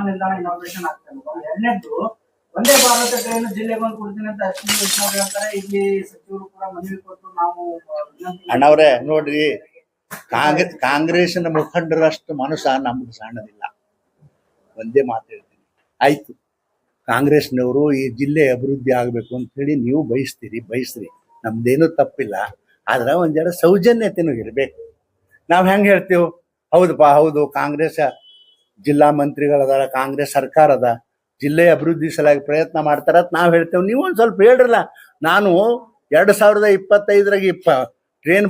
ನಿಲ್ದಾಣ ಇನಾಗ್ರೇಷನ್ ಆಗ್ತಾ ಎರಡನೇದ್ದು ಒಂದೇ ಭಾರತ ಟ್ರೈನ್ ಜಿಲ್ಲೆಗೆ ಒಂದು ಕೊಡ್ತೀನಿ ಅಂತ ಅಶ್ವಿನಿ ವೈಷ್ಣವ್ ಹೇಳ್ತಾರೆ. ಇಲ್ಲಿ ಸಚಿವರು ಕೂಡ ಮನವಿ ಕೊಟ್ಟು ನಾವು ಅಣ್ಣವ್ರೆ ನೋಡ್ರಿ, ಕಾಂಗ್ರೆಸ್ನ ಮುಖಂಡರಷ್ಟು ಮನಸ್ಸ ನಮ್ದು ಸಣ್ಣದಿಲ್ಲ. ಒಂದೇ ಮಾತು ಹೇಳ್ತೀನಿ, ಆಯ್ತು ಕಾಂಗ್ರೆಸ್ನವರು ಈ ಜಿಲ್ಲೆ ಅಭಿವೃದ್ಧಿ ಆಗಬೇಕು ಅಂತ ಹೇಳಿ ನೀವು ಬಯಸ್ರಿ, ನಮ್ದೇನೂ ತಪ್ಪಿಲ್ಲ. ಆದ್ರೆ ಒಂದ್ ಜರ ಸೌಜನ್ಯತೆನೂ ಇರಬೇಕು. ನಾವು ಹೆಂಗೆ ಹೇಳ್ತೇವೆ, ಹೌದಪ್ಪ ಹೌದು ಕಾಂಗ್ರೆಸ್ ಜಿಲ್ಲಾ ಮಂತ್ರಿಗಳದಾರ, ಕಾಂಗ್ರೆಸ್ ಸರ್ಕಾರ ಅದ, ಜಿಲ್ಲೆ ಅಭಿವೃದ್ಧಿ ಸಲುವಾಗಿ ಪ್ರಯತ್ನ ಮಾಡ್ತಾರ ಅಂತ ನಾವು ಹೇಳ್ತೇವೆ. ನೀವು ಒಂದು ಸ್ವಲ್ಪ ಹೇಳ್ರಲ್ಲ. ನಾನು 2025 ಟ್ರೈನ್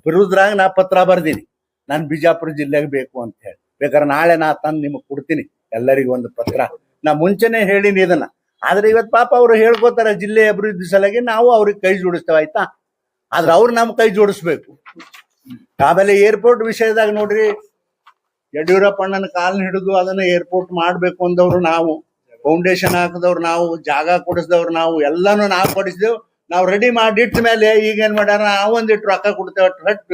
ಬರೋದ್ರಾಗ ನಾ ಪತ್ರ ಬರ್ದೀನಿ, ನಾನು ಬಿಜಾಪುರ ಜಿಲ್ಲೆಗೆ ಬೇಕು ಅಂತ ಹೇಳಿ. ಬೇಕಾದ್ರೆ ನಾಳೆ ನಾ ತಂದು ನಿಮಗೆ ಕೊಡ್ತೀನಿ ಎಲ್ಲರಿಗೂ ಒಂದು ಪತ್ರ. ನಾ ಮುಂಚೆನೆ ಹೇಳಿನಿ ಇದನ್ನ. ಆದ್ರೆ ಇವತ್ತು ಪಾಪ ಅವ್ರು ಹೇಳ್ಕೋತಾರೆ ಜಿಲ್ಲೆ ಅಭಿವೃದ್ಧಿ ಸಲುವಾಗಿ, ನಾವು ಅವ್ರಿಗೆ ಕೈ ಜೋಡಿಸ್ತೇವೆ, ಆಯ್ತಾ. ಆದ್ರೆ ಅವ್ರು ನಮ್ ಕೈ ಜೋಡಿಸ್ಬೇಕು. ಆಮೇಲೆ ಏರ್ಪೋರ್ಟ್ ವಿಷಯದಾಗ ನೋಡ್ರಿ, ಯಡಿಯೂರಪ್ಪಣ್ಣನ ಕಾಲ್ನ ಹಿಡಿದು ಅದನ್ನ ಏರ್ಪೋರ್ಟ್ ಮಾಡ್ಬೇಕು ಅಂದವ್ರು ನಾವು, ಫೌಂಡೇಶನ್ ಹಾಕಿದವ್ರು ನಾವು, ಜಾಗ ಕೊಡಿಸಿದವ್ರು ನಾವು, ಎಲ್ಲಾನು ನಾವು ಕೊಡಿಸಿದೆವು. ನಾವು ರೆಡಿ ಮಾಡಿ ಇಟ್ಟ ಮೇಲೆ ಈಗ ಏನ್ ಮಾಡ್ಯಾರ, ನಾವೊಂದಿಟ್ಟು ರೊಕ್ಕ ಕೊಡ್ತೇವೆ ಟ್ರಟ್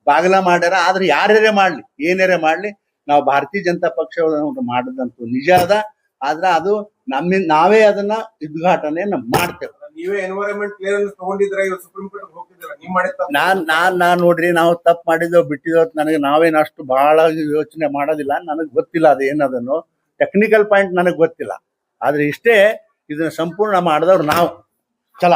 ಬಾಗಲ ಮಾಡ್ಯಾರ. ಆದ್ರೆ ಯಾರ್ಯಾರೇ ಮಾಡ್ಲಿ, ಏನಾರೇ ಮಾಡ್ಲಿ, ನಾವು ಭಾರತೀಯ ಜನತಾ ಪಕ್ಷ ಮಾಡದಂತೂ ನಿಜ ಅದ. ಆದ್ರೆ ಅದು ನಾವೇ ಅದನ್ನ ಉದ್ಘಾಟನೆ ಮಾಡ್ತೇವೆ. ನೀವೇ ಎನ್ವೈರನ್ಮೆಂಟ್ ಕ್ಲಿಯರೆನ್ಸ್ ತಗೊಂಡಿದ್ರೆ ಸುಪ್ರೀಂ ಕೋರ್ಟ್ ಹೋಗ್ತಿದ್ದೀರಾ, ನೀವು ಮಾಡಿದ ನಾನ್ ನೋಡ್ರಿ, ನಾವು ತಪ್ಪು ಮಾಡಿದೆವು ಬಿಟ್ಟಿದ್ದೇವೆ, ನನಗೆ ನಾವೇನು ಅಷ್ಟು ಬಹಳ ಯೋಚನೆ ಮಾಡೋದಿಲ್ಲ. ನನಗೆ ಗೊತ್ತಿಲ್ಲ ಅದು ಏನದನ್ನು ಟೆಕ್ನಿಕಲ್ ಪಾಯಿಂಟ್ ನನಗೆ ಗೊತ್ತಿಲ್ಲ. ಆದ್ರೆ ಇಷ್ಟೇ, ಇದನ್ನ ಸಂಪೂರ್ಣ ಮಾಡಿದವ್ರು ನಾವು. ಚಲ